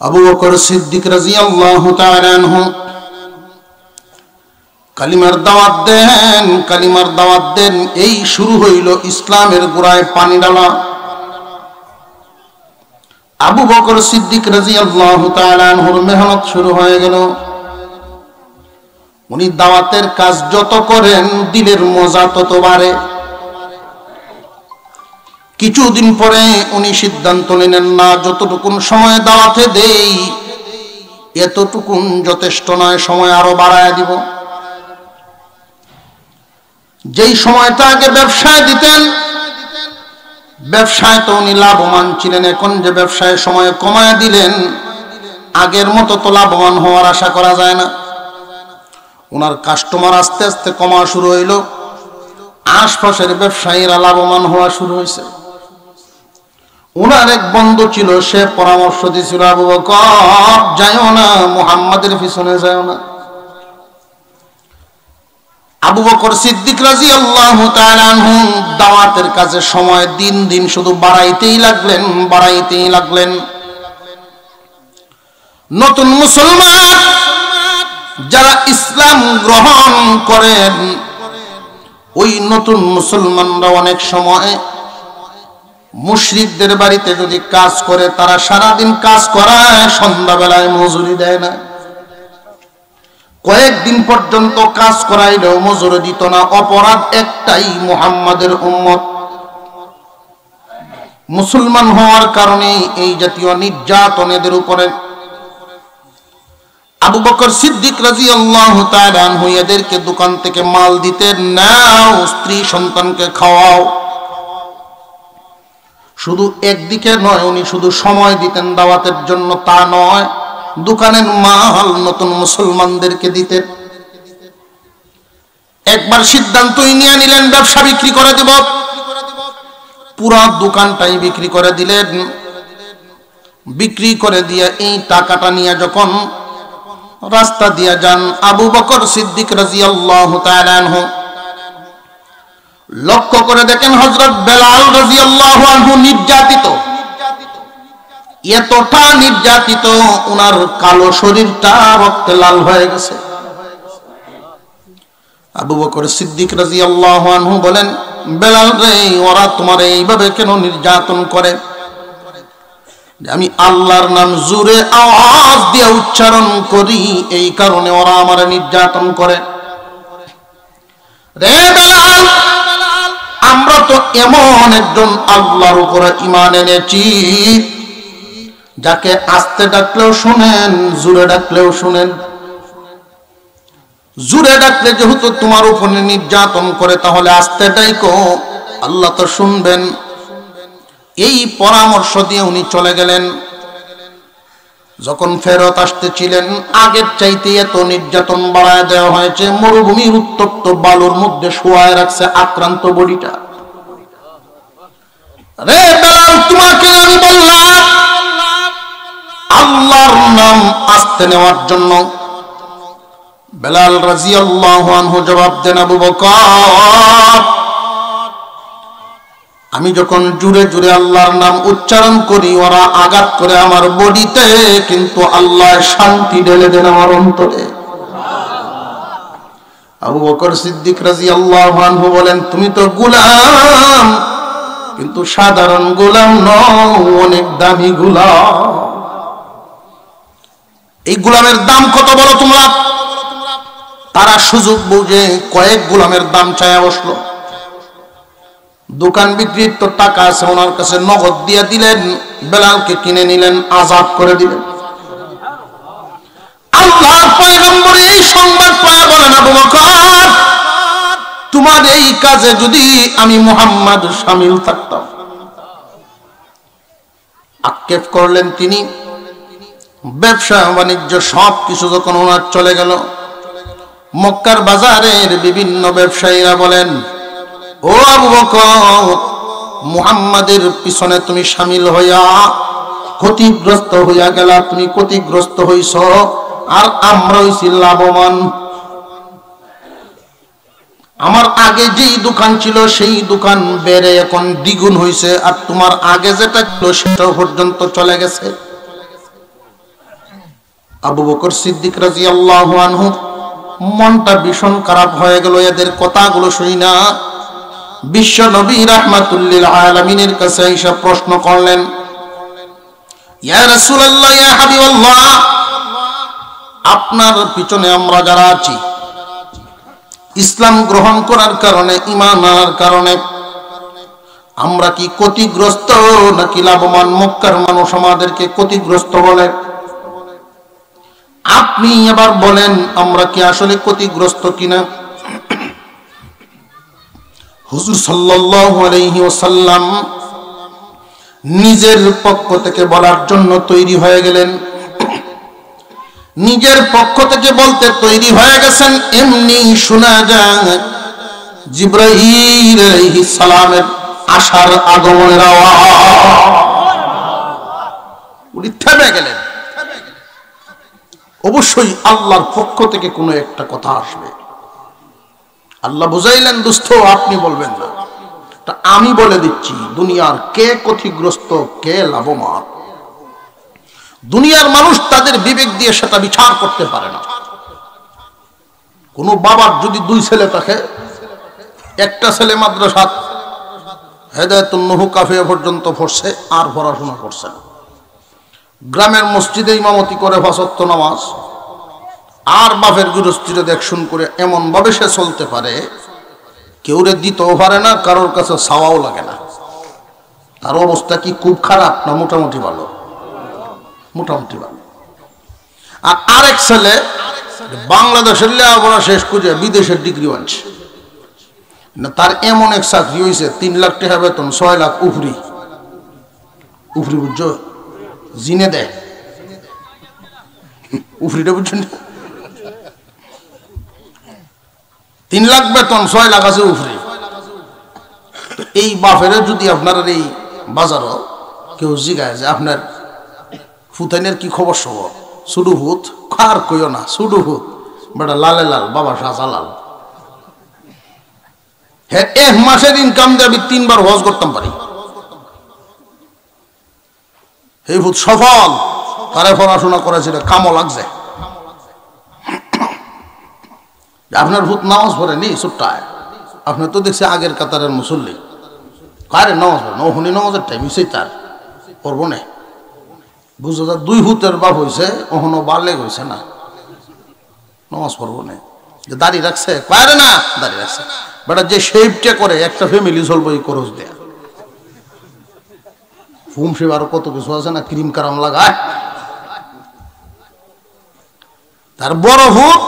আবু বকর সিদ্দিক রাদিয়াল্লাহু তাআলা আনহু কালিমার দাওয়াত দেন এই শুরু হইল ইসলামের গোড়ায় পানি ঢালা। আবু বকর সিদ্দিক রাদিয়াল্লাহু তাআলা আনহুর মেহনত শুরু হয়ে গেল। উনি দাওয়াতের কাজ যত করেন দিলের মজা তত বাড়ে। কিছুদিন পরে উনি সিদ্ধান্ত নিলেন, না, যতটুকুন সময় দাওয়াতে দেই এতটুকুন যথেষ্ট নয়, সময় আরো বাড়ায় দিব। যেই সময়টা আগে ব্যবসায় দিতেন, ব্যবসায় তো উনি লাভবান ছিলেন, এখন যে ব্যবসায় সময় কমায় দিলেন, আগের মতো তো লাভবান হওয়ার আশা করা যায় না। ওনার কাস্টমার আস্তে আস্তে কমা শুরু হইল, আশপাশের ব্যবসায়ীরা লাভবান হওয়া শুরু হয়েছে। ওনার এক বন্ধু ছিল, সে পরামর্শ দিয়েছিল, আবু বকর যাইও না, মুহাম্মাদের পিছনে যাইও না। আবু বকর সিদ্দিক রাদিয়াল্লাহু তাআলা আনহু দাওয়াতের কাজে সময় দিন দিন শুধু বাড়াইতেই লাগলেন। নতুন মুসলমান যারা ইসলাম গ্রহণ করেন, ওই নতুন মুসলমানরা অনেক সময় মুশরিকদের বাড়িতে যদি কাজ করে, তারা সারাদিন কাজ করায়, সন্ধ্যাবেলায় মজুরি দেয় না। কয়েকদিন পর্যন্ত কাজ করাইলেও মজুরি দিত না। অপরাধ একটাই, মুহাম্মাদের উম্মত। মুসলমান হওয়ার কারণে এই জাতীয় নির্যাতন এদের উপরে। আবু বকর সিদ্দিক রাদিয়াল্লাহু তাআলা আনহু এদেরকে দোকান থেকে মাল দিতেন, নাও স্ত্রী সন্তানকে খাওয়াও। শুধু একদিকে নয়, উনি শুধু সময় দিতেন দাওয়াতের জন্য তা নয়, দোকানের মাল নতুন মুসলমানদেরকে দিতেন। একবার সিদ্ধান্তই নিয়ে নিলেন, ব্যবসা বিক্রি করে দেব। পুরো দোকানটাই বিক্রি করে দিলেন। বিক্রি করে দিয়ে এই টাকাটা নিয়ে যখন রাস্তা দিয়ে যান, আবু বকর সিদ্দিক রাদিয়াল্লাহু তাআলা আনহু লক্ষ্য করে দেখেন হযরত বেলাল রাদিয়াল্লাহু আনহু নির্যাতিত, এতটা নির্যাতিত, ওনার কালো শরীরটা রক্তে লাল হয়ে গেছে। আবু বকর সিদ্দিক রাদিয়াল্লাহু আনহু বলেন, বেলাল রে, ওরা তোমার এইভাবে কেন নির্যাতন করে? আমি আল্লাহর নাম জোরে আওয়াজ দিয়ে উচ্চারণ করি, এই কারণে ওরা আমার নির্যাতন করে। রে বেলাল, আমরা তো এমন একজন আল্লাহর উপরে ঈমান এনেছি যাকে আস্তে ডাকলেও শুনেন, জোরে ডাকলেও শুনেন। জোরে ডাকলে যেহেতু তোমার উপরে নির্যাতন করে, তাহলে আস্তে ডাকো, আল্লাহ তো শুনবেন। এই পরামর্শ দিয়ে উনি চলে গেলেন। যখন ফেরত আসতেছিলেন, আগের চাইতে এত নির্যাতন বাড়ায় দেওয়া হয়েছে। মরুভূমির উত্তপ্ত বালুর মধ্যে শোয়ায় রাখছে আক্রান্ত বডিটা। রে বেলাল, তোমাকে আমি বললাম আল্লাহর নাম আস্তে নেওয়ার জন্য। বেলাল রাদিয়াল্লাহু আনহু জবাব দেন, আবু বকর, আমি যখন জুড়ে জুড়ে আল্লাহর নাম উচ্চারণ করি, ওরা আঘাত করে আমার বডিতে, কিন্তু আল্লাহ শান্তি ঢেলে দেন আমার অন্তরে। আবু বকর সিদ্দিক রাদিয়াল্লাহু আনহু বলেন, তুমি তো গোলাম, কিন্তু সাধারণ গোলাম নও, অনেক দামি গোলাম। এই গোলামের দাম কত বলো তোমরা? তারা সুযোগ বুঝে কয়েক গোলামের দাম চাইয়া বসলো। দোকান বিক্রির তো টাকা আছে, ওনার কাছে নগদ দিয়ে দিলেন। বেলালকে কিনে নিলেন, আজাদ করে দিলেন। আল্লাহর পয়গম্বর এই সংবাদ পাওয়া বলেন, আবু বকর, তোমার এই কাজে যদি আমি মুহাম্মদ শামিল থাকতাম। আক্ষেপ করলেন তিনি। ব্যবসা বাণিজ্য সবকিছু যখন ওনার চলে গেল, মক্কার বাজারের বিভিন্ন ব্যবসায়ীরা বলেন, ও আবু বকর, মুহাম্মাদের পিছনে তুমি শামিল হইয়া ক্ষতিগ্রস্ত হইয়া গেলা, তুমি ক্ষতিগ্রস্ত হইছ, আর আমরা হইছি লাভবান। আমার আগে যেই দোকান ছিল সেই দোকান বেড়ে এখন দ্বিগুণ হইছে, আর তোমার আগে যেটা ছিল সেটা পর্যন্ত চলে গেছে। আবু বকর সিদ্দিক রাদিয়াল্লাহু আনহু মনটা ভীষণ খারাপ হয়ে গেল এদের কথাগুলো শুনি না। বিশ্ব নবী রাহমাতুল লিল আলামিনের কাছে এসে প্রশ্ন করলেন, ইয়া রাসূলুল্লাহ, ইয়া হাবিবাল্লাহ, আপনার পিছনে আমরা যারা আছি, ইসলাম গ্রহণ করার কারণে, ঈমান আনার কারণে আমরা কি ক্ষতিগ্রস্ত নাকি লাভবান? মক্কার মানুষ আমাদেরকে ক্ষতিগ্রস্ত বলে, আপনি এবার বলেন আমরা কি আসলে ক্ষতিগ্রস্ত কিনা? হুজুর সাল্লাল্লাহু আলাইহি ওয়াসাল্লাম নিজের পক্ষ থেকে বলার জন্য তৈরি হয়ে গেলেন। নিজের পক্ষ থেকে বলতে তৈরি হয়ে গেছেন, এমনি শোনা যায় জিবরাইল আলাইহিস সালামের আসার আগমনের আওয়াজ। উনি থেমে গেলেন। অবশ্যই আল্লাহর পক্ষ থেকে কোনো একটা কথা আসবে। আল্লাহ বুঝাইলেন, দোস্ত আপনি বলবেন না, আমি বলে দিচ্ছি দুনিয়ার কে ক্ষতিগ্রস্ত কে লাভবান। দুনিয়ার মানুষ তাদের বিবেক দিয়ে সেটা বিচার করতে পারে না। কোন বাবার যদি দুই ছেলে থাকে, একটা ছেলে মাদ্রাসা হেদায়েতুন নূহ কাফিয়া পর্যন্ত পড়ছে আর পড়াশোনা করছে না, গ্রামের মসজিদে ইমামতি করে 5 ওয়াক্ত নামাজ, আর বাপের গৃহস্থিরে দেখশুন করে এমন ভাবে সে চলতে পারে, কেউ রে দিতেও পারে না, কারোর কাছে চাওয়াও লাগে না। তার অবস্থা কি খুব খারাপ না মোটামুটি ভালো? মোটামুটি ভালো। আর আরেক ছেলে বাংলাদেশের লেখাপড়া শেষ করে বিদেশের ডিগ্রি আনছে না, তার এমন এক চাকরি হয়েছে 3 লাখ টাকা বেতন, 6 লাখ উফরি উফরি, বুঝছো? জিনে দেয় উফরিটা, বুঝছেন? 3 লাখ বেতন, 6 লাখ আছে উফরি। এই বাপের যদি আপনার এই বাজারও কেউ জিগায় যে আপনার ফুতাইনের কি খবর সবর, সুডু হুত খার কইও না, সুডু হুত বেটা লালে লাল, বাবা সাজা লাল। হ্যাঁ, 1 মাসের ইনকাম দিয়ে আমি 3 বার হজ করতাম পারি। এই ভূত সফল, তারে পড়াশোনা করেছিল, কামও লাগছে। আপনার ভূত নামাজ পড়েনি ছোট্টায়, আপনার তো দেখছি আগের কাতারের মুসল্লি, কারে নামাজ পড়ে ওখানে নামাজের টাইম হয়েছে তার পড়বো না। বুঝো যা 2 ভূতের বাপ হয়েছে, ওখানে বাড়লে হয়েছে না, নামাজ পড়বো না। যে দাড়ি রাখছে, পারে না দাড়ি রাখছে, বেটা যে শেপটা করে একটা ফ্যামিলি চলবো এই খরচ দেয়া। ফুম শেপ আরো কত কিছু আছে না, ক্রিম কারাম লাগায়। তার বড় ভূত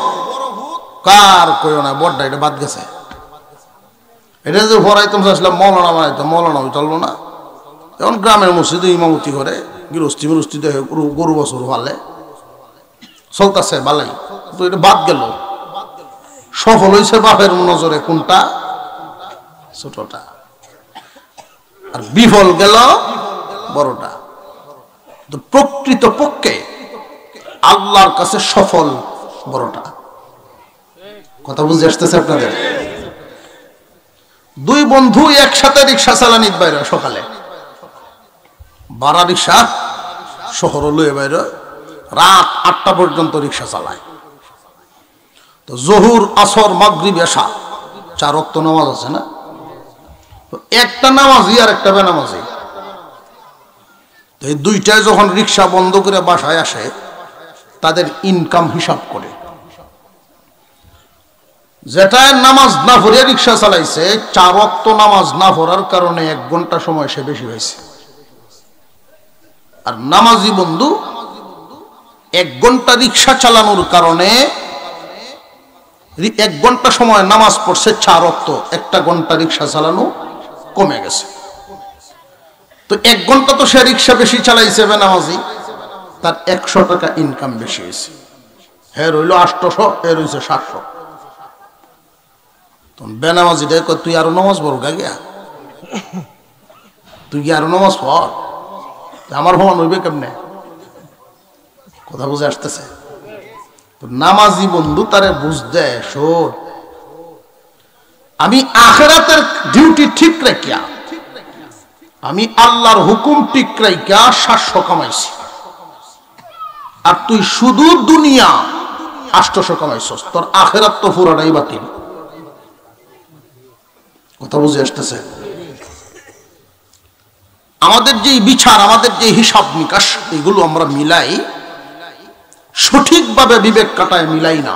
কার কইও না, বড়টা এটা বাদ গেছে। এটা যে ভরাইতাম চাইছিলাম মৌলানা বানাইতাম, মৌলানা চলবো না। এখন গ্রামের মসজিদে ইমামতি করে, গৃহস্থী মিরস্থিতে গরু বছর ভালে চলতেছে ভালাই, তো এটা বাদ গেল। সফল হয়েছে বাপের নজরে কোনটা? ছোটটা। আর বিফল গেল বড়টা। তো প্রকৃত পক্ষে আল্লাহর কাছে সফল বড়টা। কথা বুঝে আসতেছে আপনাদের? 2 বন্ধু একসাথে রিক্সা চালানি বাইরে, সকালে ভাড়া রিক্সা শহর লয়ে বাইরে, রাত 8টা পর্যন্ত রিক্সা চালায়। তো জোহর আসর মাগরিব এশা 4 ওয়াক্ত নামাজ আছে না, তো একটা নামাজি আর একটা বেনামাজি, তো এই দুইটায় যখন রিক্সা বন্ধ করে বাসায় আসে, তাদের ইনকাম হিসাব করে। যেটা নামাজ না পড়ে রিক্সা চালাইছে, 4 ওয়াক্ত নামাজ না পড়ার কারণে 1 ঘন্টা সময় সে বেশি হয়েছে। আর নামাজি বন্ধু 1 ঘন্টা রিক্সা চালানোর কারণে 1 ঘন্টা সময় নামাজ পড়ছে 4 ওয়াক্ত, 1 ঘন্টা রিক্সা চালানো কমে গেছে। তো 1 ঘন্টা তো সে রিক্সা বেশি চালাইছে বেনামাজি, তার 100 টাকা ইনকাম বেশি হয়েছে। হ্যাঁ রইল 800, এর হয়েছে 700। বেনামাজি দেখ তুই আরো নামাজ পড় গিয়া, তুই কি আরো নামাজ পড়, আমার ভমান হইবে কেমনে? কথা বুঝে আসতেছে? তো নামাজি বন্ধু তারে বুঝ দেয়, শোন আমি আখিরাতের ডিউটি ঠিক রাখিয়া, আমি আল্লাহর হুকুম ঠিক রাখিয়া 700 কামাইছি, আর তুই শুধু দুনিয়া 800 কামাইছস, তোর আখিরাত তো পুরাটাই বাতিল। কথা বুঝে আসতেছে? আমাদের যে বিচার, আমাদের যে হিসাব নিকাশ, এগুলো আমরা মিলাই, সঠিকভাবে বিবেক কাটায় মিলাই না,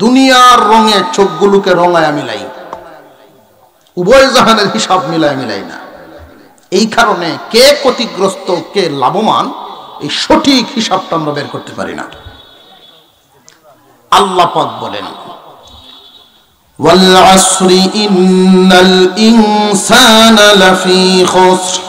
দুনিয়ার রঙে চোখগুলোকে রঙায় মিলাই, উভয় জাহানের হিসাব মিলাই না। এই কারণে কে ক্ষতিগ্রস্ত কে লাভবান, এই সঠিক হিসাবটা আমরা বের করতে পারি না। আল্লাহ পাক বলেন, ওয়াল আসরি ইন্নাল ইনসানা লাফি খুসর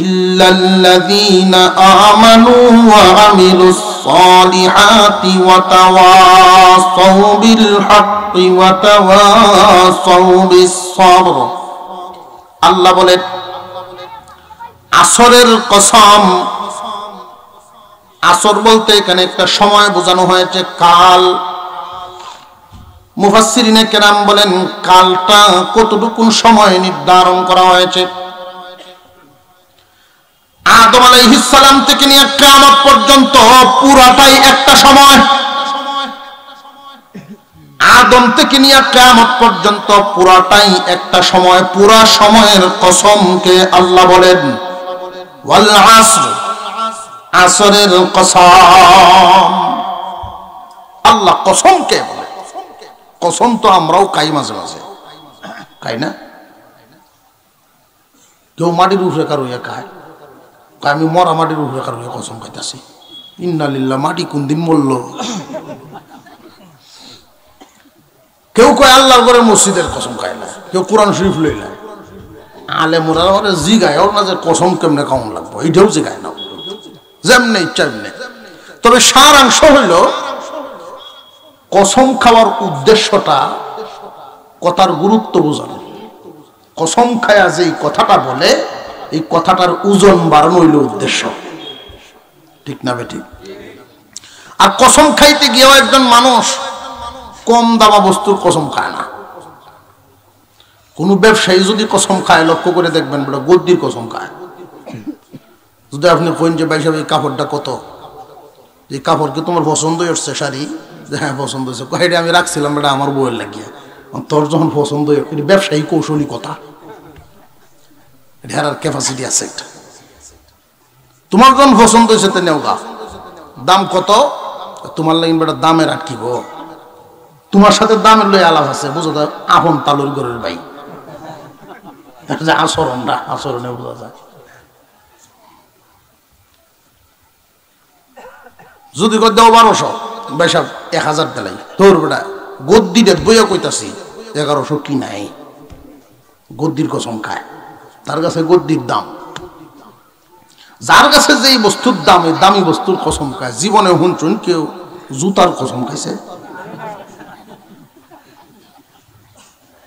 ইল্লাল্লাযীনা আমানু ওয়া আমিলুস সালিহাতি ওয়া তাওয়াসাউ বিল হাক্কি ওয়া তাওয়াসাউ বিস সাবর। আল্লাহ বলেন, আসরের কসম। আসর বলতে এখানে একটা সময় বোঝানো হয়েছে, কাল। মুফাসসিরিনে কেরাম বলেন, কালটা কতটুকু সময় নির্ধারণ করা হয়েছে। আদম আলাইহিস সালাম থেকে নিয়ে কিয়ামত পর্যন্ত পুরাটাই একটা সময়। আদম থেকে নিয়ে কিয়ামত পর্যন্ত পুরাটাই একটা সময়। পুরা সময়ের কসমকে আল্লাহ বলেন ওয়াল আসর, আসরের কসম। আল্লাহ কসমকে বলে। কসম তো আমরাও খাই মাঝে মাঝে, খাই না? কেউ মাটির উপরে কারো খায়, আমি মরা মাটির উপরে কারো কসম খাইতেছি। ইন্নালিল্লাহ, মাটি কোন দিন মরল। কেউ কয় আল্লাহর ঘরে মসজিদের কসম খায় না, কেউ কোরআন শরীফ লই না। আলে মোরা জিগায় না যে কসম কেমনে কেমন লাগবো, এইটাও জিগায় না, যেমনে ইচ্ছা এমনি। তবে সারাংশ হইল, কসম খাওয়ার উদ্দেশ্যটা কথার গুরুত্ব বোঝানো। কসম খায়া যে কথাটা বলে, এই কথাটার ওজন বাড়ানো হইল উদ্দেশ্য, ঠিক না বেটি? আর কসম খাইতে গিয়েও একজন মানুষ কম দামা বস্তুর কসম খায় না। কোন ব্যবসায়ী যদি কসম খায়, লক্ষ্য করে দেখবেন বলে গদ্দির কসম খায়। যদি আপনি কইন যে ভাই সাহেব এই কাপড়টা কত, এই কাপড় কি তোমার পছন্দ হচ্ছে শাড়ি? হ্যাঁ পছন্দ হচ্ছে, এটা আমি রাখছিলাম, এটা আমার বউয়ের লাগিয়ে। তোর যখন পছন্দ, এটা ব্যবসায়ী কৌশলী কথা, এটার ক্যাপাসিটি আছে একটা। তোমার যখন পছন্দ হয়েছে তে নেও গা, দাম কত? তোমার লাগে বেটা দামের আটকিব, তোমার সাথে দামের লই আলাপ আছে, বুঝো তো? আপন তালুর ঘরের ভাই, আচরণটা আচরণে বোঝা যায়। যদি কর দেও 1200, ভাই সাহেব 1000 দিলাই, তোর বেটা গদ্দিটা বইয়া কইতাছি 1100 কি নাই। গদ্দির কসম খায়, তার কাছে গদ্দির দাম। যার কাছে যেই বস্তুর দাম, এই দামি বস্তুর কসম খায়। জীবনে শুনছুন কেউ জুতার কসম খাইছে?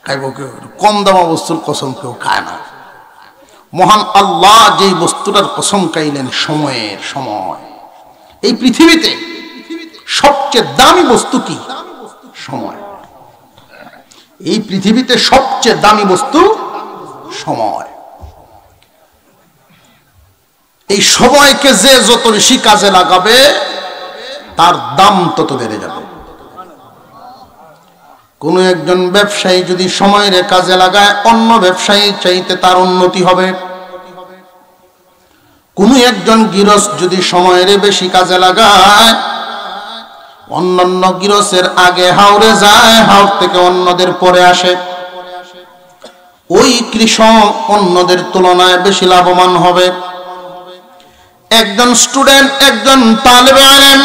খাইব কেউ? কম দামা বস্তুর কসম কেউ খায় না। মহান আল্লাহ যেই বস্তুটার কসম খাইলেন, সময়ের সময়। এই পৃথিবীতে সবচেয়ে দামি বস্তু কি? সময়। এই পৃথিবীতে সবচেয়ে দামি বস্তু সময়। এই সময়কে যে যত বেশি কাজে লাগাবে, তার দাম তত বেড়ে যাবে। কোন একজন ব্যবসায়ী যদি সময়ের কাজে লাগায়, অন্য ব্যবসায়ী চাইতে তার উন্নতি হবে। কোন একজন গৃহস্থ যদি সময়ের বেশি কাজে লাগায়, অন্যান্য গৃহস্থের আগে হাওড়ে যায়, হাওড় থেকে অন্যদের পরে আসে। ওই কৃষক অন্যদের তুলনায় বেশি লাভবান হবে। একজন স্টুডেন্ট, একজন তালেবে ইলম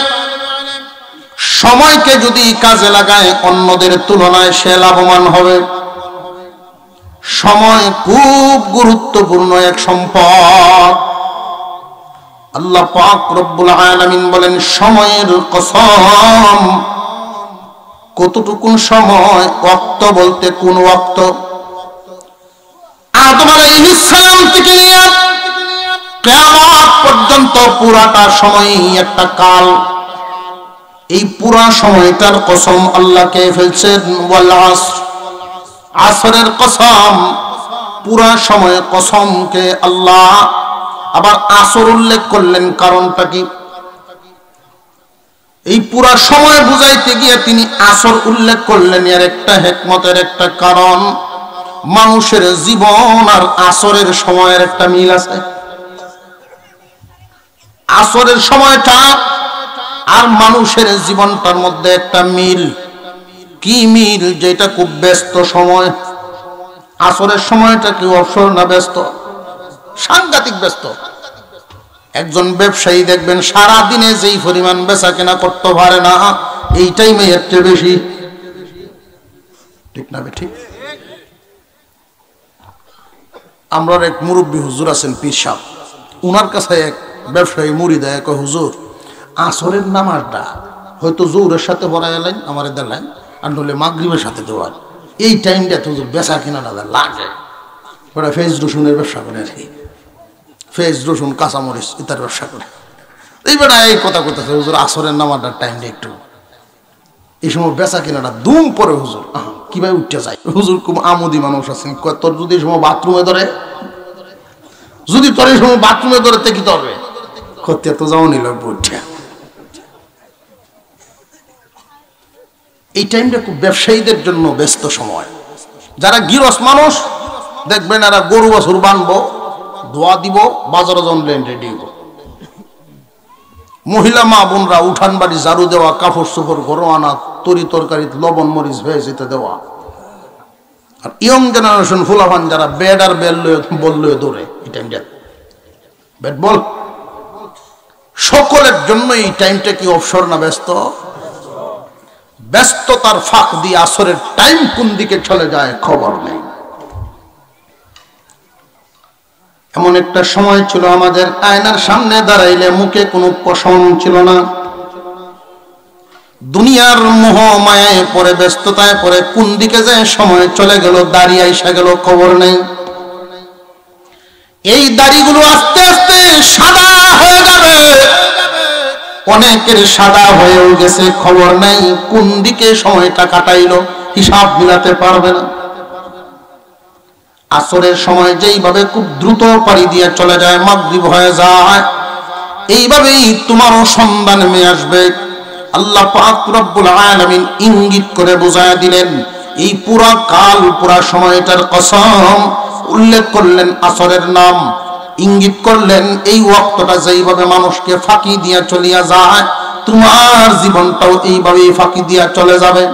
সময়কে যদি কাজে লাগায়, অন্যদের তুলনায় সে লাভবান হবে। সময় খুব গুরুত্বপূর্ণ এক সম্পদ। আল্লাহ পাক রব্বুল আলামিন বলেন, সময়ের কসম। কতটুকুন সময়? ওয়াক্ত বলতে কোন ওয়াক্ত? আদম আলাইহিস সালাম থেকে নিয়ে কিয়ামত পর্যন্ত পুরাটা সময়ই একটা কাল। এই পুরা সময়টার কসম আল্লাহ কে ফেলছেন ওয়াল আসর, আসরের কসম। পুরা সময় কসমকে আল্লাহ আবার আসর উল্লেখ করলেন, কারণটা কি? এই পুরা সময় বুঝাইতে গিয়ে তিনি আসর উল্লেখ করলেন। এর একটা হিকমতের একটা কারণ, মানুষের জীবন আর আসরের সময়ের একটা মিল আছে। আসরের সময়টা আর মানুষের জীবনটার মধ্যে একটা মিল। কি মিল? যেটা খুব ব্যস্ত সময়। আসরের সময়টা কি অবসর না ব্যস্ত? সাংঘাতিক ব্যস্ত। একজন ব্যবসায়ী দেখবেন সারা দিনে যেই পরিমাণ বেচা কেনা করতে পারে না, এই টাইমে এর চেয়ে বেশি। ঠিক না ঠিক? আমরা এক মুরব্বী হুজুর আছেন, পীর সাহেব, উনার কাছে এক ব্যবসায়ী মুড়ি দেয়, কয় হুজুর আসরের নামাজটা হয়তো জোরের সাথে পড়া এলেন আমার দেলেন, আর নইলে মাগরিবের সাথে দেওয়ার এই টাইমটা তো বেচা কেনাটা লাগে। ওরা ফেজ রসুনের ব্যবসা করে আর কি, ফেজ রসুন কাঁচামরিচ ইত্যাদি ব্যবসা করে। এইবার এই কথা করতেছে হুজুর আসরের নামাজটার টাইমটা একটু, এই সময় বেচা কেনাটা দুম পরে হুজুর কিভাবে উঠতে যায়। হুজুর খুব আমোদি মানুষ আছেন, তোর যদি এই সময় বাথরুমে ধরে, যদি তোর এই সময় বাথরুমে ধরে তে কি করবে? করতে তো যাও নিল উঠিয়া। এই টাইমটা খুব ব্যবসায়ীদের জন্য ব্যস্ত সময়। যারা গৃহস্থ মানুষ দেখবেন এরা গরু বাছুর বানবো, দোয়া দিব, বাজারে জন রেডি হইব। মহিলা মা বোনরা উঠান বাড়ি ঝাড়ু দেওয়া, কাপড় চোপড় ঘর আনা, তরি তরকারি লবণ মরিচ ভেজে যেতে দেওয়া। আর ইয়ং জেনারেশন ফুলাফান যারা ব্যাট আর বল লয়ে দৌড়ে, এই টাইমটা ব্যাট বল। সকলের জন্য এই টাইমটা কি অবসর না ব্যস্ত? ব্যস্ততার ফাঁক দিয়ে আসরের টাইম কোন দিকে চলে যায় খবর নেই। এমন একটা সময় ছিল আমাদের আয়নার সামনে দাঁড়াইলে মুখে কোনো পশম ছিল না। দুনিয়ার মোহ মায়ায় পরে, ব্যস্ততায় পরে কোন দিকে যায় সময় চলে গেল, দাঁড়িয়ে এসে গেল, খবর নেই। এই দাড়িগুলো আস্তে আস্তে সাদা হয়ে যাবে, অনেকের সাদা হয়েও গেছে, খবর নেই কোন দিকে সময়টা কাটাইলো, হিসাব মিলাতে পারবে না। আসরের সময় যেইভাবে খুব দ্রুত পাড়ি দিয়ে চলে যায়, মাগরিব হয়ে যায়, এইভাবেই তোমারও সন্ধান নেমে আসবে। আল্লাহ পাক রব্বুল আলামিন ইঙ্গিত করে বুঝায় দিলেন। এই পুরা কাল, পুরা সময়টার কসম উল্লেখ করলেন, আসরের নাম ইঙ্গিত করলেন। এই ওয়াক্তটা যেইভাবে মানুষকে ফাঁকি দিয়া চলিয়া যায়, তোমার জীবনটাও এইভাবেই ফাঁকি দিয়া চলে যাবে।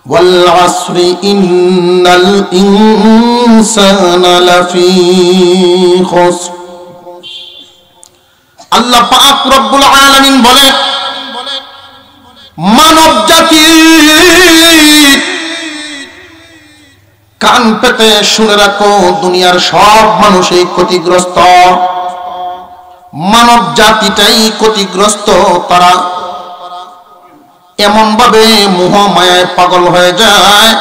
ওয়াল আসরি ইন্নাল ইনসানা লাফি খুসর। আল্লাহ পাক রব্বুল আলামিন বলেন, মানব জাতি কান পেতে শুনে রাখো, দুনিয়ার সব মানুষই ক্ষতিগ্রস্ত। মানব জাতিটাই ক্ষতিগ্রস্ত। তারা এমন ভাবে মোহ মায়ায় পাগল হয়ে যায়,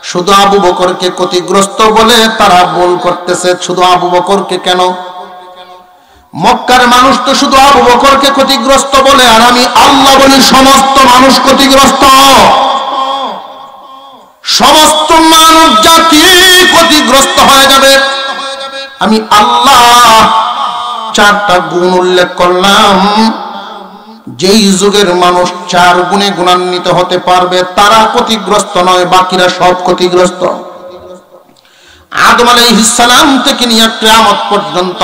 শুধু আবু বকরকে ক্ষতিগ্রস্ত বলে তারা ভুল করতেছে। শুধু আবু বকরকে কেন? মক্কার মানুষ তো শুধু আবু বকরকে ক্ষতিগ্রস্ত বলে, আর আমি আল্লাহ বলি সমস্ত মানুষ ক্ষতিগ্রস্ত। সমস্ত মানব জাতি ক্ষতিগ্রস্ত হয়ে যাবে। আমি আল্লাহ চারটা গুণ উল্লেখ করলাম। যেই যুগের মানুষ চার গুণে গুণান্বিত হতে পারবে তারা ক্ষতিগ্রস্ত নয়, বাকিরা সব ক্ষতিগ্রস্ত। আদম আলাইহিস সালাম থেকে নিয়ে কিয়ামত পর্যন্ত,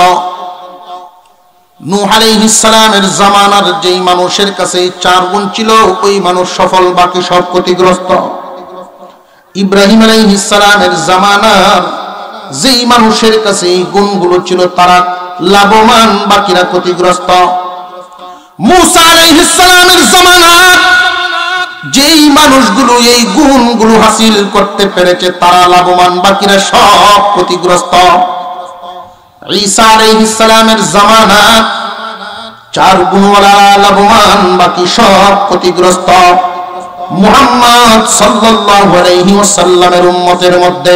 নূহ আলাইহিস সালামের জামানার যেই মানুষের কাছে চার গুণ ছিল ওই মানুষ সফল, বাকি সব ক্ষতিগ্রস্ত। ইব্রাহিম আলাইহিস সালামের জামানার যেই মানুষের কাছে এই গুণগুলো ছিল তারা লাভবান, বাকিরা ক্ষতিগ্রস্ত। মুসা আলাইহিস সালামের জামানার যেই মানুষগুলো এই গুণগুলো হাসিল করতে পেরেছে তারা লাভবান, বাকিরা সব ক্ষতিগ্রস্ত। ঈসা আলাইহিস সালামের জামানা চার গুণওয়ালা লাভবান, বাকি সব ক্ষতিগ্রস্ত। মুহাম্মদ সাল্লাল্লাহু আলাইহি ওয়াসাল্লামের উম্মতের মধ্যে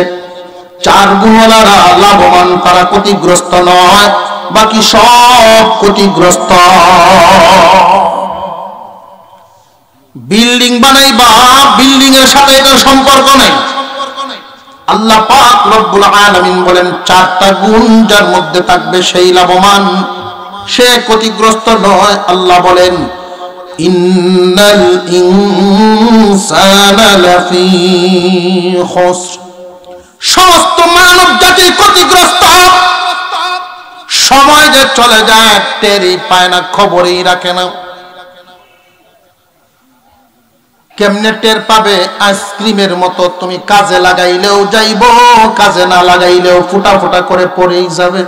চার গুণওয়ালারা লাভবান, তারা ক্ষতিগ্রস্ত নয়, বাকি সব ক্ষতিগ্রস্ত। বিল্ডিং বানাইবা, বিল্ডিং এর সাথে এটা সম্পর্ক নেই। আল্লাহ পাক রব্বুল আলামিন বলেন চারটা গুণ যার মধ্যে থাকবে সেই লাভবান, সে ক্ষতিগ্রস্ত নয়। আল্লাহ বলেন ইন্নাল ইনসানা লাফি খুসর, সমস্ত মানব জাতি ক্ষতিগ্রস্ত। সময় যে চলে যায় টেরই পায় না, খবরই রাখে না। কেমনে টের পাবে? আইসক্রিমের মতো তুমি কাজে লাগাইলেও যাইব, কাজে না লাগাইলেও ফুটা ফুটা করে পড়েই যাবে।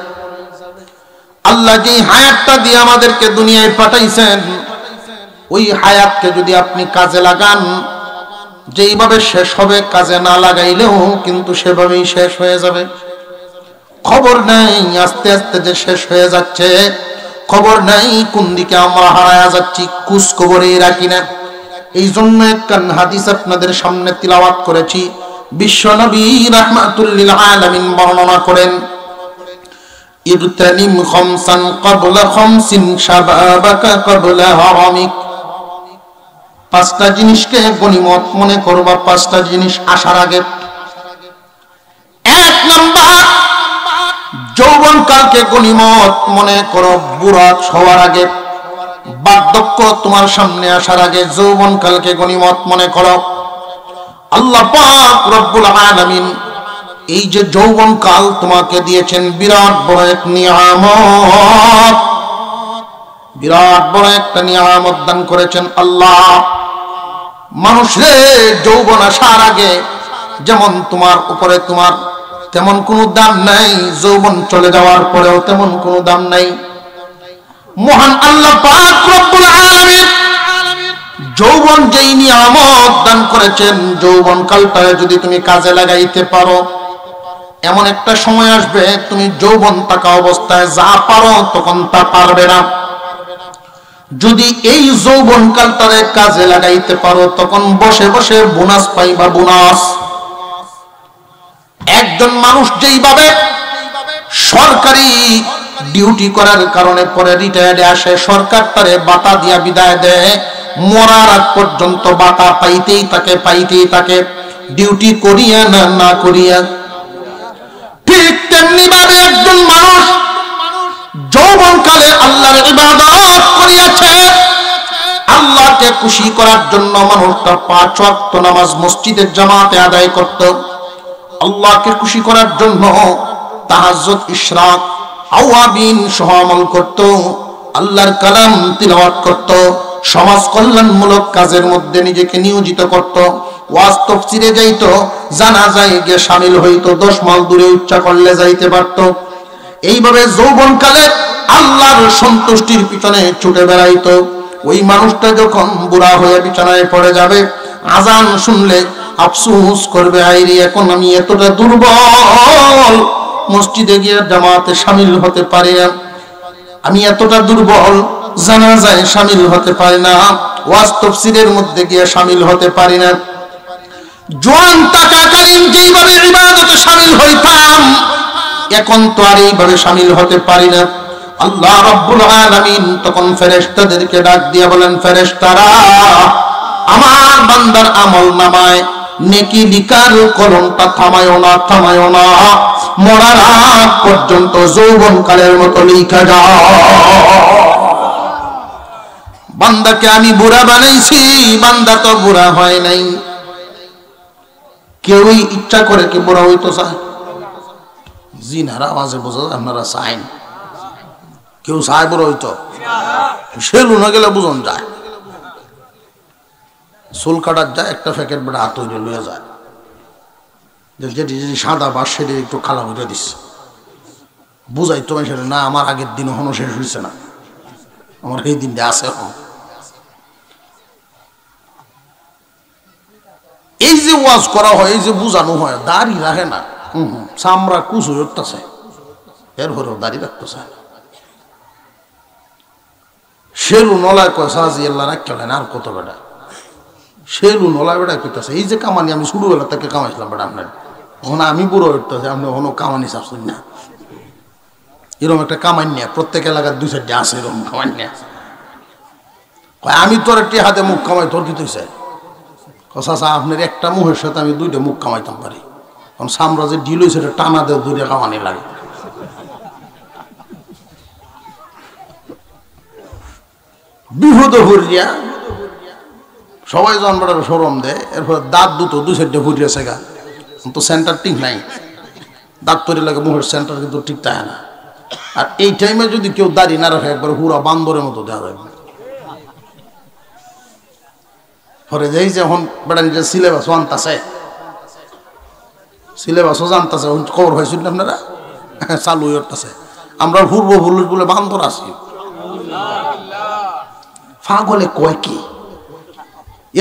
আল্লাহ যে হায়াতটা দিয়ে আমাদেরকে দুনিয়ায় পাঠাইছেন, ওই হায়াতকে যদি আপনি কাজে লাগান, যেইভাবে শেষ হবে কাজে না লাগাইলেও কিন্তু সেভাবেই শেষ হয়ে যাবে। খবর নাই আস্তে আস্তে যে শেষ হয়ে যাচ্ছে, খবর নাই কোন দিকে আমরা হারায়া যাচ্ছি, কুছ খবরই রাখি না। এই জন্য একটা হাদিস আপনাদের সামনে তিলাওয়াত করেছি। বিশ্বনবী রাহমাতুল লিল আলামিন বর্ণনা করেন, ইবতানিম খামসান ক্বাবলা খামসিন শাবাবাকা ক্বাবলা হারামিক। পাঁচটা জিনিসকে গনিমত মনে করবা, পাঁচটা জিনিস আসার আগে। এক নাম্বার, যৌবনকালকে গনিমত মনে করো বুড়া হওয়ার আগে। বার্ধক্য তোমার সামনে আসার আগে যৌবনকালকে গনিমত মনে করো। আল্লাহ পাক রব্বুল আলামিন এই যে যৌবনকাল তোমাকে দিয়েছেন, বিরাট বড় এক নিয়ামত, বিরাট বড় একটা নিয়ামত দান করেছেন আল্লাহ। মানুষে যৌবন আসার আগে যেমন তোমার উপরে তোমার তেমন কোনো দাম নাই, যৌবন চলে যাওয়ার পরেও তেমন কোনো দাম নাই। মহান আল্লাহ পাক রব্বুল আলামিন যৌবন যেই নিয়ামত দান করেছেন, যৌবন কালটায় যদি তুমি কাজে লাগাইতে পারো, এমন একটা সময় আসবে তুমি যৌবন থাকা অবস্থায় যা পারো তখন তা পারবে না। যদি এই যৌবন কালটারে কাজে লাগাইতে পারো, তখন বসে বসে বোনাস পাইবা, বোনাস। একজন মানুষ যেইভাবে সরকারি ডিউটি করার কারণে পরে রিটায়ার্ডে আসে, সরকার তারে বাতা দিয়া বিদায় দেয়, মরার আগ পর্যন্ত বাতা পাইতেই থাকে, পাইতেই থাকে, ডিউটি করিয়া না না করিয়া। ঠিক তেমনি ভাবে একজন মানুষ যৌবনকালে আল্লাহর ইবাদত করিয়াছে, আল্লাহকে খুশি করার জন্য মানুষটা 5 ওয়াক্ত নামাজ মসজিদের জামাতে আদায় করত, আল্লাহকে খুশি করার জন্য তাহাজ্জুদ, ইশরাক, আওয়াবিন সহ আমল করত, আল্লাহর কালাম তিলাওয়াত করত, সমাজ কল্যাণমূলক কাজের মধ্যে নিজেকে নিয়োজিত করত, ওয়াজ তাফসীরে যাইত, জানাজায় গিয়ে শামিল হইত, 10 মাইল দূরে ইচ্ছা করলে যাইতে পারত। এইভাবে যৌবনকালে আল্লাহর সন্তুষ্টির পিছনে ছুটে বেড়াইত। ওই মানুষটা যখন বুড়া হয়ে বিছানায় পড়ে যাবে, আজান শুনলে আফসোস করবে, আইরে এখন আমি এতটা দুর্বল, মসজিদে গিয়ে জামাতে শামিল হতে পারি না, আমি এতটা দুর্বল, জানাজায় শামিল হতে পারি না, ওয়াজ তাফসীরের মধ্যে গিয়ে শামিল হতে পারি না। জোয়ান থাকাকালীন যেইভাবে ইবাদতে শামিল হইতাম, এখন তো আর এইভাবে শামিল হতে পারি না। আল্লাহ রাব্বুল আলামিন তখন ফেরেশতাদেরকে ডাক দিয়ে বলেন, ফেরেশতারা, আমার বান্দার আমল নামায় নেকি লিখার কলমটা থামায়ো না, থামায়ো না, মরার আগ পর্যন্ত যৌবনকালের মতো লিখা যাও। বান্দাকে আমি বুড়া বানাইছি, বান্দা তো বুড়া হয় নাই। কেউই ইচ্ছা করে কি বুড়া হইতো চায়? জিনার আওয়াজে বোঝা যায় আপনারা চাইন। কেউ চায় বুড়া হইতো? সেলু না গেলে বুঝন যায়, চুল কাটার যায়, একটা প্যাকেট বেড়া হাত হইলে লইয়া যায়, যেটি সাদা বাস সেটি একটু খালা হইতে দিচ্ছে, বুঝাই তো সেটা না, আমার আগের দিন এখনো শেষ হয়েছে না, আমার এই দিনটা আছে এখন। এই যে ওয়াজ করা হয়, এই যে বুঝানো হয়, দাড়ি রাখে না, চামড়া কুচ হয়ে উঠতেছে, এরপরেও দাড়ি রাখতেছে। সেলু নলায় কয় সাজি আল্লাহ রাখলেন আর কত বেটা, সেলু নলায় বেটা কইতেছে, এই যে কামানি আমি ছোটবেলা থেকে কামাইছিলাম বেটা, আপনার ওখানে আমি বুড়ো উঠতেছে, আপনি ওখানে কামানি চাচ্ছেন না। এরকম একটা কামাই নিয়ে প্রত্যেক এলাকার 2-4টা আছে এরকম কামাই নিয়ে। আমি তোর একটি হাতে মুখ কামাই, তোর কি তুই চাই? চাচা আপনার একটা মুখের সাথে আমি 2টা মুখ কামাইতাম পারি। কারণ সাম্রাজ্যের ঢিল হয়েছে টানা দেয় দূরে কামানি লাগে। বিহুদ হুরিয়া সবাই জন্মের সরম দেয়, এরপর দাঁত দুটো দুই সাইডে হুরিয়েছে গা, তো সেন্টার ঠিক নাই, দাঁত তৈরি লাগে মুখের সেন্টার কিন্তু ঠিক থাকে না। আর এই টাইমে যদি কেউ দাঁড়িয়ে না রাখে একবার হুরা বান্দরের মতো দেওয়া যাবে। পরে যেই যে এখন বেড়ান যে সিলেবাসও আনতেছে, সিলেবাসও জানতেছে, খবর হয়েছিল আপনারা চালু হতেছে। আমরা পূর্ব ভুল বলে বান্দর আছি। পাগলে কয় কি,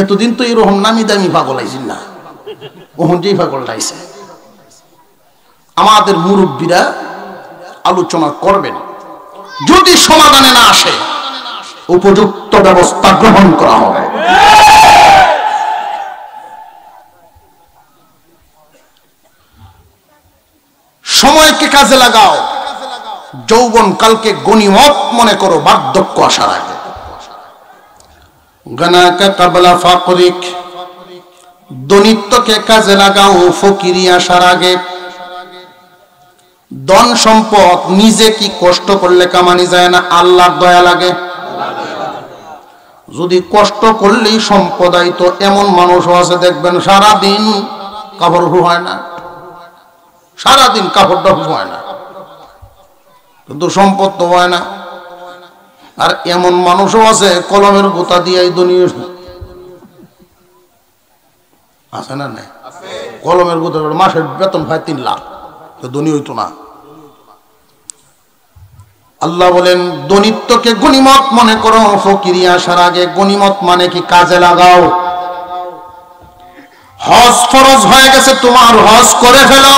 এতদিন তো এরকম নামি দামি পাগল আইছিল না, ওহন যেই পাগল আইছে। আমাদের মুরব্বীরা আলোচনা করবেন, যদি সমাধানে না আসে উপযুক্ত ব্যবস্থা গ্রহণ করা হবে। সময়কে কাজে লাগাও, যৌবন কালকে গনিমত মনে করো বার্ধক্য আসার আগে। গানাকা কাবলা ফাকরিক, দনিত্যকে কাজে লাগাও ফকিরি আসার আগে। ধন সম্পদ নিজে কি কষ্ট করলে কামানি যায় না, আল্লাহর দয়া লাগে। যদি কষ্ট করলেই সম্পদ আইতো, এমন মানুষও আছে দেখবেন সারাদিন কাপড় হয় না, সারাদিন কাপড়টা হয় না, কিন্তু সম্পদ তো হয় না। আর এমন মানুষও আছে কলমের গোতা দিয়ে দুনিয়া আছে না নাই, কলমের গোতা মাসের বেতন হয় 3 লাখ, দুনিয়া হইতো না। আল্লাহ বলেন দনিত্যকে গনিমত মনে করো ফকিরি আসার আগে। গনিমত মানে কি কাজে লাগাও। হজ ফরজ হয়ে গেছে তোমার, হজ করে ফেলো।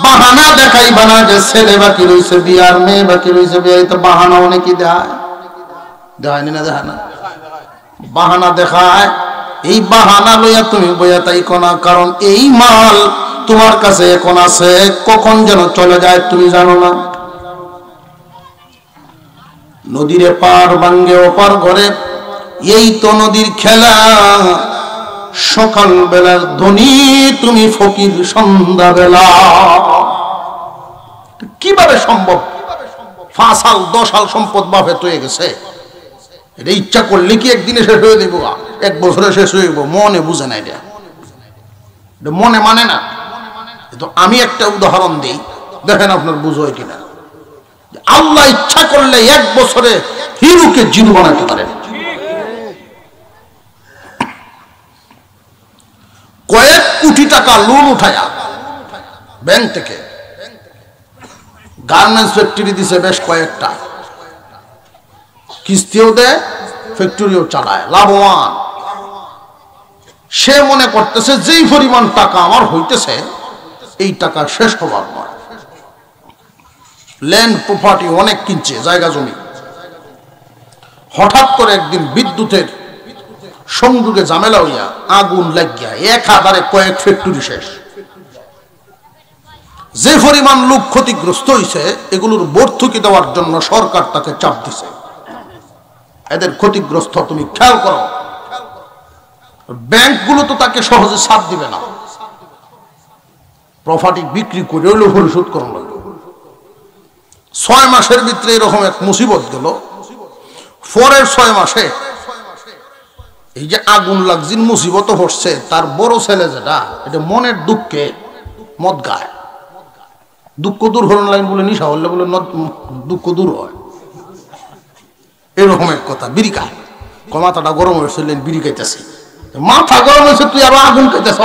বাহানা দেখাইবা না যে ছেলে বাকি রয়েছে বিয়ার, মেয়ে বাকি রয়েছে বিয়ার, তো বাহানা অনেকই দেখায়, দেখায়নি না, দেখায় না, বাহানা দেখায়। এই বাহানা লইয়া তুমি বইয়া তাই কোনা, কারণ এই মাল তোমার কাছে এখন আছে, কখন যেন চলে যায় তুমি জানো না। নদীর পার ভাঙ্গে ওপার ঘরে, এই তো নদীর খেলা। সকাল বেলার ধনী তুমি ফকির সন্ধ্যা বেলা। কিভাবে সম্ভব? 5 সাল 10 সাল সম্পদ বাপে তৈরি গেছে, এটা ইচ্ছা করলে কি একদিনে শেষ হয়ে দেবো, 1 বছরে শেষ হয়ে যাবো? মনে বুঝে না, এটা মনে মানে না। তো আমি একটা উদাহরণ দিই, দেখেন আপনার বুঝ হয় কিনা। আল্লাহ ইচ্ছা করলে 1 বছরে হিরুকে জিরু বানাতে পারেন। কয়েক কোটি টাকা লোন উঠায়া ব্যাংক থেকে, গার্মেন্টস ফ্যাক্টরি দিছে বেশ কয়েকটা, কিস্তিও দেয়, ফ্যাক্টরিও চালায়, লাভবান। সে মনে করতেছে যেই পরিমাণ টাকা আমার হইতেছে এই টাকা শেষ হবার নয়। ল্যান্ড প্রপার্টি অনেক কিনছে, জায়গা জমি। হঠাৎ করে একদিন বিদ্যুতের সংযোগে ঝামেলা হইয়া আগুন লাগিয়া একাধারে কয়েক ফ্যাক্টরি শেষ। যে পরিমাণ লোক ক্ষতিগ্রস্ত হয়েছে, এগুলোর ভর্তুকি দেওয়ার জন্য সরকার তাকে চাপ দিছে, এদের ক্ষতিগ্রস্ত তুমি খেয়াল করো। ব্যাংকগুলো তো তাকে সহজে ছাড় দিবে না, প্রপার্টি বিক্রি করে হইলেও পরিশোধ করুন লাগবে। 6 মাসের ভিতরে এরকম এক মুসিবত গেল। পরের 6 মাসে এই যে আগুন লাগজিন মুসিবত হচ্ছে, তার বড় ছেলে যেটা, এটা মনের দুঃখে মদ গায়। দুঃখ দূর হল লাগে বলে নিশা হলে বলে দুঃখ দূর হয়, এরকম এক কথা। বিড়ি খায়, মাথাটা গরম হয়েছে, বিড়ি খাইতেছে। মাথা গরম হয়েছে, তুই আরো আগুন খাইতেছ,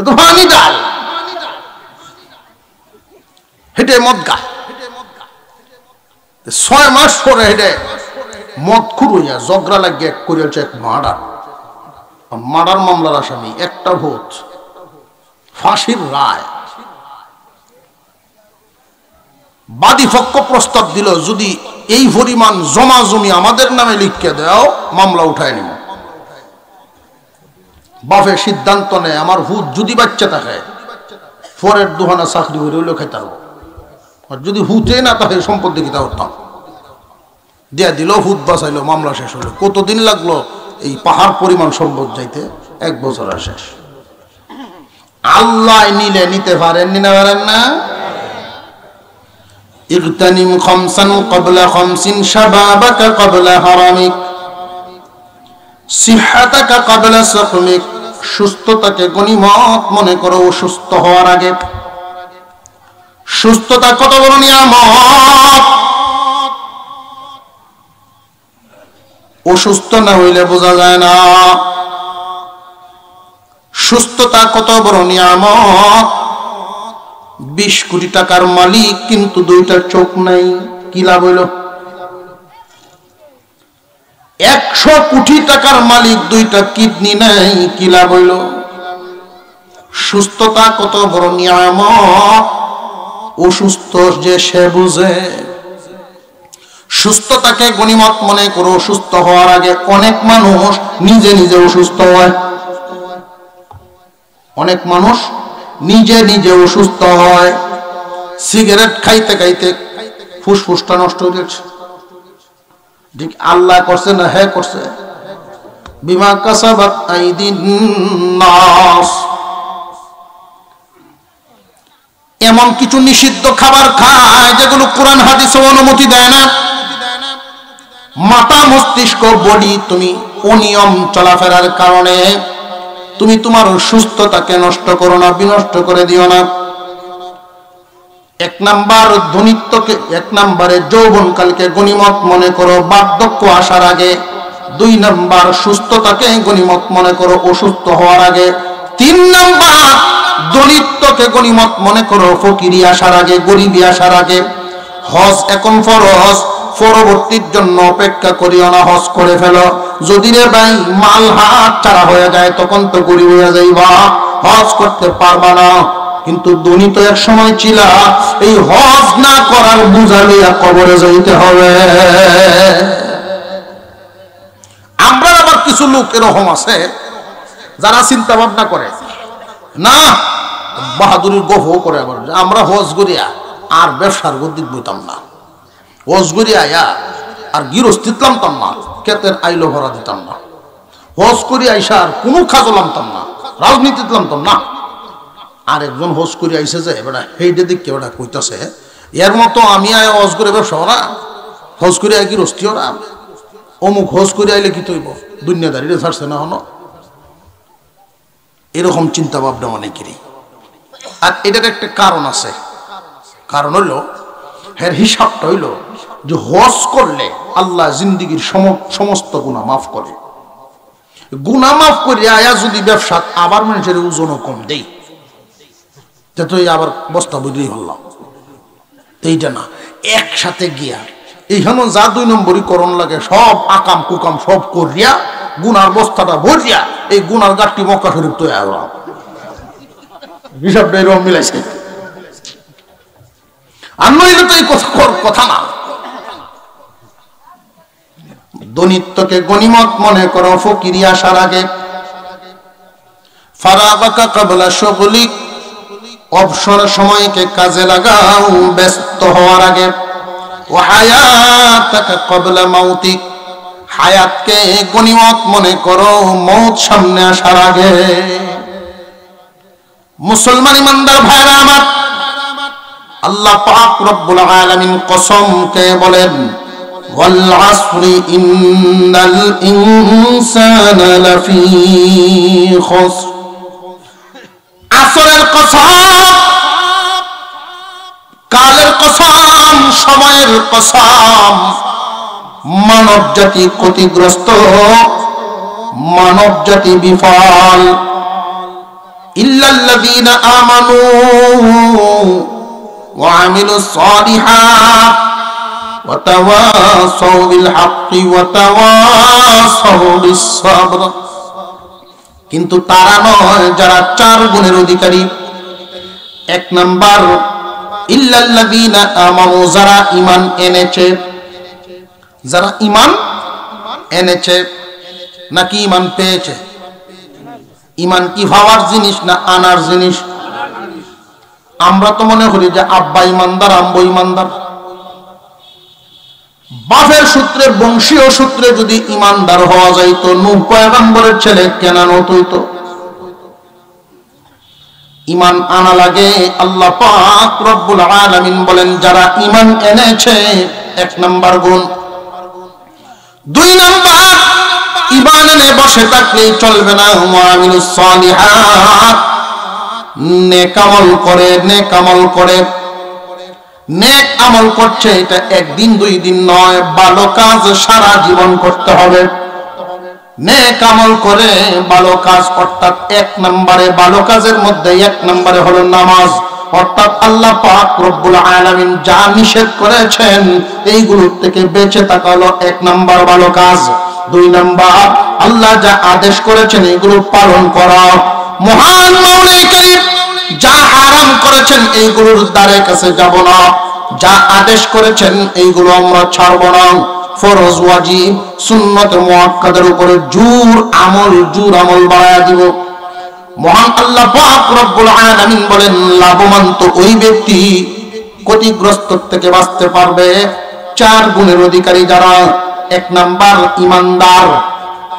তো পানি ডাল, হেঁটে মদ গায়। 6 মাস পরে হেঁটে মদ খুর হইয়া ঝগড়া লাগিয়ে করেছে এক মার্ডার মামলার আসামি, একটা ভোট, ফাঁসির রায়। বাদী পক্ষ প্রস্তাব দিল, যদি এই পরিমাণ জমা জমি আমাদের নামে লিখে দাও, মামলা উঠায় নিব। বাপে সিদ্ধান্ত নেয়, আমার ভূত যদি বাচ্চা থাকে পরের 2 চাকরি করে হইলেও খাইতে পারবো, আর যদি ভূতে না থাকে সম্পত্তি কিতা করতাম। দিয়া দিল, ভূত বাঁচাইলো, মামলা শেষ হলো। কতদিন লাগলো এই পাহাড় পরিমাণ সম্পদ যাইতে? 1 বছর শেষ। আল্লাহ নিলে নিতে পারেন নিতে পারেন না। ইগতানিম খামসান ক্বাবলা খামসিন শাবাবাকা ক্বাবলা হারামিক সিহহাতাকা ক্বাবলা সাকমিক। সুস্থতাকে গনিমত মনে করো অসুস্থ হওয়ার আগে। সুস্থতা কত বড় নিয়ামত, অসুস্থ না হইলে বোঝা যায় না সুস্থতা কত বড় নিয়ামত। 20 কোটি টাকার মালিক কিন্তু 2টা চোখ নাই, কি লাভ হইল? 100 কোটি টাকার মালিক 2টা কিডনি নাই, কি লাভ হইল? সুস্থতা কত বড় নিয়ামত, অসুস্থ যে সে বুঝে। সুস্থতাকে গনিমত মনে করো। সুস্থ হওয়ার আগে অনেক মানুষ নিজে নিজে অসুস্থ হয়, অনেক মানুষ নিজে নিজে অসুস্থ হয়। সিগারেট খাইতে খাইতে ফুসফুসটা নষ্ট হয়ে যাচ্ছে। ঠিক আল্লাহ করছে না হ্যাঁ করছে? বিমা কাসাবাত আইদিন নাস। এমন কিছু নিষিদ্ধ খাবার খায় যেগুলো কোরআন হাদিসে অনুমতি দেয় না। মাথা মস্তিষ্ক বডি তুমি অনিয়ম চলাফেরার কারণে তুমি তোমার সুস্থতাকে নষ্ট করো না, বিনষ্ট করে দিও না। 1 নাম্বার ধনিত্বকে, 1 নম্বরে যৌবনকালকে গনিমত মনে করো বার্ধক্য আসার আগে। 2 নাম্বার সুস্থতাকে গনিমত মনে করো অসুস্থ হওয়ার আগে। 3 নাম্বার দলিতকে গনিমত মনে করো ফকিরি আসার আগে, গরিবি আসার আগে। হজ এখন ফরজ, পরবর্তীর জন্য অপেক্ষা করিও না, হজ করে ফেলো। যদি রে ভাই মাল হাত ছাড়া হয়ে যায় তখন তো গরিব হয়ে যাইবা, হজ করতে পারবা না। কিন্তু ধনী তো এক সময় ছিল, এই হজ না করার বোঝা লইয়া কবরে যাইতে হবে। আমরা আবার কিছু লোক এরকম আছে যারা চিন্তা ভাবনা করে না, বাহাদুরির গফও করে আবার আমরা হজ করিয়া আর ব্যবসার গতি বইতাম না, হজ করিয়া আয়া আর গৃহস্থিত নামতাম না, ক্ষেতের আইলো ভরা দিতাম না, হজ করি আইসা আর কোনো কাজও নামতাম না, রাজনীতিতে নামতাম না। আর একজন হজ করে আইসে যে বেটা সেইটা দিকে বেটা কইতাছে এর মতো আমি আয় হজ করে ব্যবসা ওরা, হজ করে আয় গৃহস্থী ওরা, অমুক হজ করে আইলে কি তৈব দুনিয়াদারিরে ছাড়ছে না হন। এরকম চিন্তা ভাবনা অনেকেরই। আর এটার একটা কারণ আছে, কারণ হইল এর হিসাবটা হইল যে হজ করলে আল্লাহ জিন্দিগির সমস্ত গুনাহ মাফ করে। গুনাহ মাফ করে আয়া যদি ব্যবসা আবার মানুষের ওজনও কম দেই তো আবার বস্তা বুঝলেই হলাম। এইটা না, একসাথে গিয়া এইখানে যা 2 নম্বরই করণ লাগে সব আকাম কুকাম সব করিয়া গুনার বস্তাটা ভরিয়া এই গুনার গাঠটি মক্কা শরীফ তৈরি হলাম। হিসাবটা এরকম মিলাইছে। আর নইলে তো এই কথা না। দনিত্বকে গনিমত মনে করো ফকিরি আসার আগে। ফারাগাকা ক্বাবলা শুগলিক, অবসর সময়কে কাজে লাগাও ব্যস্ত হওয়ার আগে। ওয়া হায়াতাকা ক্বাবলা মাউতিক, হায়াতকে গনিমত মনে করো মওত সামনে আসার আগে। মুসলমান ইমানদার ভাইরা আমার, আল্লাহ পাক রব্বুল আলামিন কসমকে বলেন ওয়াল আসরি ইন্নাল ইনসানা লাফি খুসর। আসরের কসম, কালের কসম, সময়ের কসম, মানব জাতি ক্ষতিগ্রস্ত, মানব জাতি বিফল। ইল্লাল্লাযীনা আমানু ওয়া আমিলুস সালিহাত ওয়া তাওয়াসাউ বিল হাক্কি ওয়া তাওয়াসাউ বিস সাবর। কিন্তু তারা নয় যারা 4 গুণের অধিকারী। 1 নাম্বার ইল্লাল্লাযীনা আমানু, যারা ঈমান এনেছে। যারা ঈমান এনেছে নাকি ঈমান পেয়েছে? ঈমান কি ভাবার জিনিস না আনার জিনিস? আমরা তো মনে করি যে আব্বা ঈমানদার আম্মা ঈমানদার। বাপের সূত্রে বংশীয় সূত্রে যদি ঈমানদার হওয়া যাইত, নূহ পয়গম্বরের ছেলে কেনান হইতো। ঈমান আনা লাগে। আল্লাহ পাক রব্বুল আলামিন বলেন যারা ঈমান এনেছে 1 নাম্বার গুণ। 2 নাম্বার, ঈমান এনে বসে থাকলেই চলবে না, মুআমিলুস সালিহাত, নেক আমল করে, নেক আমল করে, নেক আমল করছে, এটা একদিন 2 দিন নয়, ভালো কাজ সারা জীবন করতে হবে। নেক আমল করে ভালো কাজ, অর্থাৎ 1 নম্বরে ভালো কাজের মধ্যে 1 নম্বরে হলো নামাজ, অর্থাৎ আল্লাহ পাক রব্বুল আলামিন যা নিষেধ করেছেন এইগুলোর থেকে বেঁচে থাকা হলো 1 নম্বর ভালো কাজ। 2 নম্বর, আল্লাহ যা আদেশ করেছেন এগুলো পালন করা। মহান মাওলাই কারীম যা হারাম করেছেন এইগুলোর দ্বারে কাছে যাব না, যা আদেশ করেছেন এইগুলো আমরা ছাড়ব না। ফরজ ওয়াজিব সুন্নাত মুআক্কাদের উপরে জোর আমল বাড়ায়া দিব। মহান আল্লাহ পাক রব্বুল আলামিন বলেন লাভবান তো ওই ব্যক্তি ক্ষতিগ্রস্ত থেকে বাঁচতে পারবে 4 গুণের অধিকারী যারা। 1 নাম্বার ঈমানদার।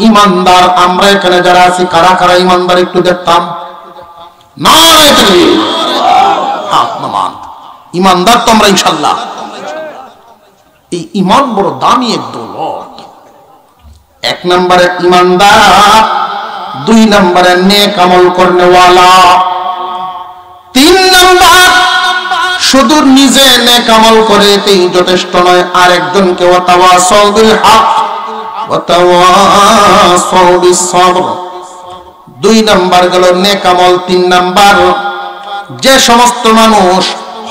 ঈমানদার আমরা এখানে যারা আছি কারা কারা ঈমানদার একটু দেখতাম? নারায়ে তাকবীর, হাত নামান। ঈমানদার তো আমরা ইনশাআল্লাহ। এই ঈমান বড় দামি এক দৌলত। 1 নম্বরে ঈমানদার, 2 নম্বরে নেক আমল করনে ওয়ালা, 3 নম্বর শুধু নিজে নেক আমল করে এতেই যথেষ্ট নয়, আরেকজনকে ওয়াতাওয়াসাউ বিল হক ওয়াতাওয়াসাউ বিস সবর। 2 নম্বর গেল নেক আমল। 3 নম্বর যে সমস্ত মানুষ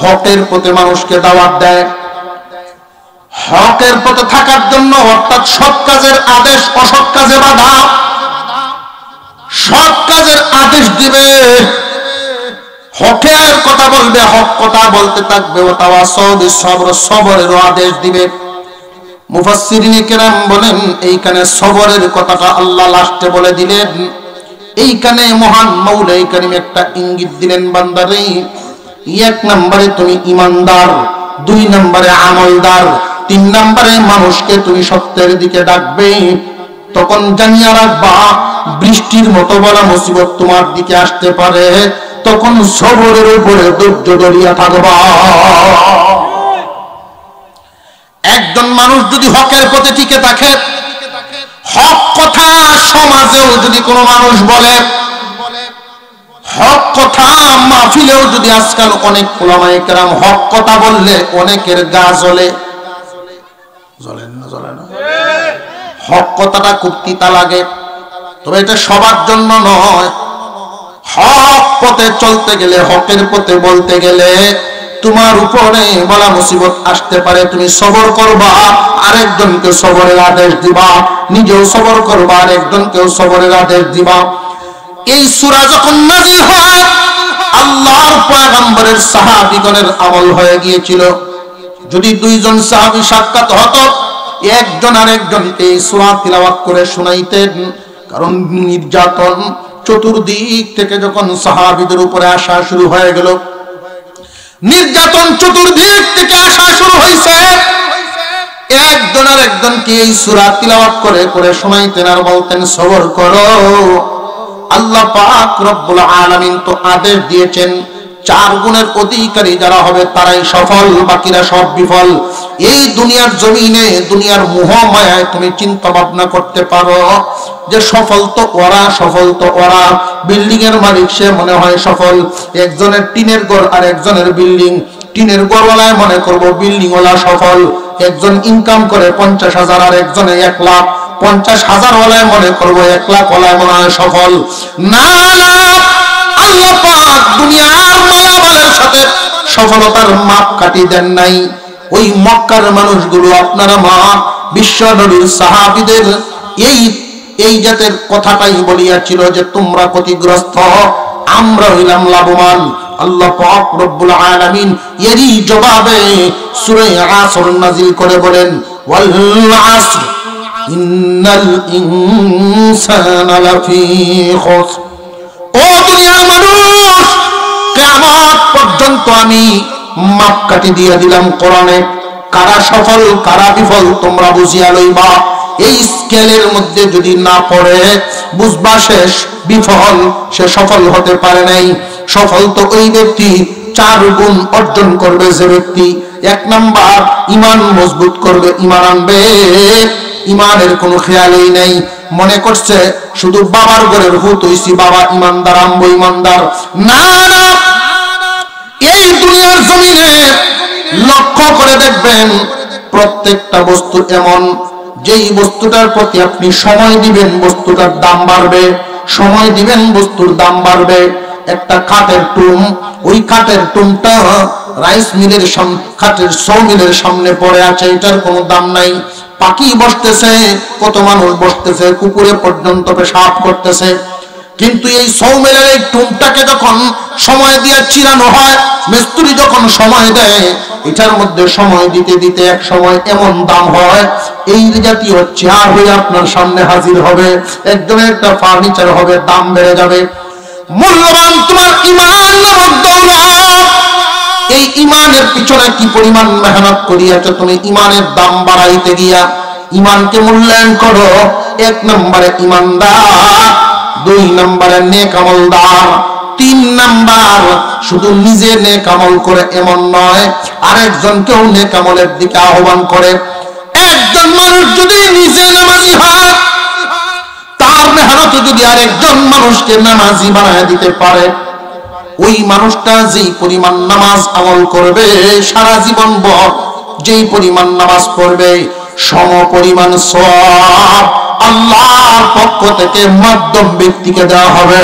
হকের পথে মানুষকে দাওয়াত দেয়, হকের পথে থাকার জন্য, অর্থাৎ সৎ কাজের আদেশ, অসৎ কাজে বাধা, সৎ কাজের আদেশ দিবে, হকের কথা বলবে, হক কথা বলতে থাকবে, ওয়াতাওয়াসাউ বিস সবর, সবরেরও আদেশ দিবে। মুফাসসিরিন কেরাম বলেন এইখানে সবরের কথাটা আল্লাহ লাস্টে বলে দিলেন। এইখানে মহান মাওলাই কারীম একটা ইঙ্গিত দিলেন বান্দারে, 1 নম্বরে তুমি ঈমানদার, 2 নম্বরে আমলদার, 3 নম্বরে মানুষকে তুমি সত্যের দিকে ডাকবে। তখন জানিয়ে রাখবা বৃষ্টির মতো বড় মুসিবত তোমার দিকে আসতে পারে, তখন সবরের উপরে ধৈর্য ধরিয়া থাকবা। একজন মানুষ যদি হকের পথে টিকে থাকে, হক কথা সমাজেও যদি কোনো মানুষ বলে, হক কথা মাহফিলেও যদি, আজকাল অনেক উলামায়ে কেরাম হক কথা বললে অনেকের গা জ্বলে, জ্বলে না? হক কথাটা খুব তিতা লাগে, তবে এটা সবার জন্য নয়। হক পথে চলতে গেলে, হকের পথে বলতে গেলে তোমার উপরে বলা মুসিবত আসতে পারে, তুমি সবর করবা, আরেকজনকে সবরের আদেশ দিবা, নিজেও সবর করবা, আরেকজনকেও সবরের আদেশ দিবা। এই সূরা যখন নাযিল হয়, আল্লাহর পয়গম্বরের সাহাবীগণের আমল হয়ে গিয়েছিল। যদি 2 জন সাহাবী সাক্ষাৎ হতো, একজন আরেকজনকে এই সূরা তিলাওয়াত করে শোনাইতেন। কারণ নির্যাতন চতুর্দিক থেকে যখন সাহাবীদের উপরে আসা শুরু হয়ে গেল, নির্যাতন চতুর্দিক থেকে আসা শুরু হয়েছে, একজন আরেকজনকে এই সূরা তিলাওয়াত করে করে শোনাইতেন আর বলতেন সবর করো। আল্লাহ পাক রব্বুল আলামিন তো আদেশ দিয়েছেন 4 গুণের অধিকারী যারা হবে তারাই সফল, বাকিরা সব বিফল। এই দুনিয়ার জমিনে, দুনিয়ার মোহ মায়ায় তুমি চিন্তা ভাবনা করতে পারো যে সফল তো ওরা, সফল তো ওরা, বিল্ডিং এর মালিক সে মনে হয় সফল, একজনের টিনের ঘর আর একজনের বিল্ডিং, টিনের ঘরওয়ালায় মনে করব বিল্ডিং ওয়ালা সফল, একজন ইনকাম করে 50,000 আর একজনে 1 লাখ, 50,000 ওয়ালায় মনে করব 1 লাখ ওয়ালায় মনে হয় সফল। না, আল্লাহ পাক দুনিয়ার মালামালের সাথে সফলতার মাপ কাটি দেন নাই। ওই মক্কার মানুষগুলো আপনারা মা বিশ্ব নবীর সাহাবীদের এই জাতের কথাটাই বলিয়াছিল যে তোমরা ক্ষতিগ্রস্ত, আমরা হইলাম লাভবান। আল্লাহ পাক রব্বুল আলামিন এরই জবাবে সূরা আসর নাযিল করে বলেন ওয়াল আসর ইন্নাল ইনসানা লাফি খুসর। ও দুনিয়ার মানুষ, কিয়ামত পর্যন্ত আমি মাপকাঠি দিয়ে দিলাম কোরআনে, কারা সফল কারা বিফল তোমরা বুঝিয়া লইবা। এই স্কেলের মধ্যে যদি না পড়ে বুঝবা শেষ বিফল, সে সফল হতে পারে নাই। সফল তো ওই ব্যক্তি 4 গুণ অর্জন করবে যে ব্যক্তি 1 নাম্বার ঈমান মজবুত করবে, ঈমান আনবে, ঈমানের কোনো খেয়ালই নেই, মনে করছে শুধু বাবার ঘরের ভূত হইছি, বাবা ঈমানদার, আম্বু ঈমানদার। না না, এই দুনিয়ার জমিনে লক্ষ্য করে দেখবেন প্রত্যেকটা বস্তু এমন, যেই বস্তুটার প্রতি আপনি সময় দিবেন বস্তুটার দাম বাড়বে, সময় দিবেন বস্তুর দাম বাড়বে। একটা কাঠের টুম, ওই কাঠের টুমটা রাইস মিলের কাঠের সৌমিলের সামনে পড়ে আছে, এটার কোনো দাম নাই। পাখি বসতেছে, কত মানুষ বসতেছে, কুকুরে পর্যন্ত পেশাব করতেছে, কিন্তু এই সৌমিলের এই টুমটাকে যখন সময় দিয়ে চিরানো হয়, মিস্ত্রি যখন সময় দেয়, এটার মধ্যে সময় দিতে দিতে এক সময় এমন দাম হয়, এই জাতীয় চেয়ার হয়ে আপনার সামনে হাজির হবে, একদম একটা ফার্নিচার হবে, দাম বেড়ে যাবে। মূল্যবান তোমার ঈমান নামক দৌলত, এই ঈমানের পিছনে কি পরিমাণ মেহনত করিয়াছো তুমি ঈমানের দাম বাড়াইতে গিয়া। ঈমানকে মূল্যায়ন করো, 1 নম্বরে ঈমানদার, 2 নম্বরে নেক আমলদার, 3 নাম্বার শুধু নিজে নেক আমল করে এমন নয়, আরেকজনকেও নেক আমলের দিকে আহ্বান করে। একজন মানুষ যদি নিজে নামাজি হয়, তার মেহনত যদি আরেকজন মানুষকে নামাজি বানায় দিতে পারে, ওই মানুষটা যেই পরিমাণ নামাজ আমল করবে সারা জীবন ভর, যেই পরিমাণ নামাজ পড়বে সম পরিমাণ সওয়াব আল্লাহর পক্ষ থেকে মাধ্যম ব্যক্তিকে দেওয়া হবে।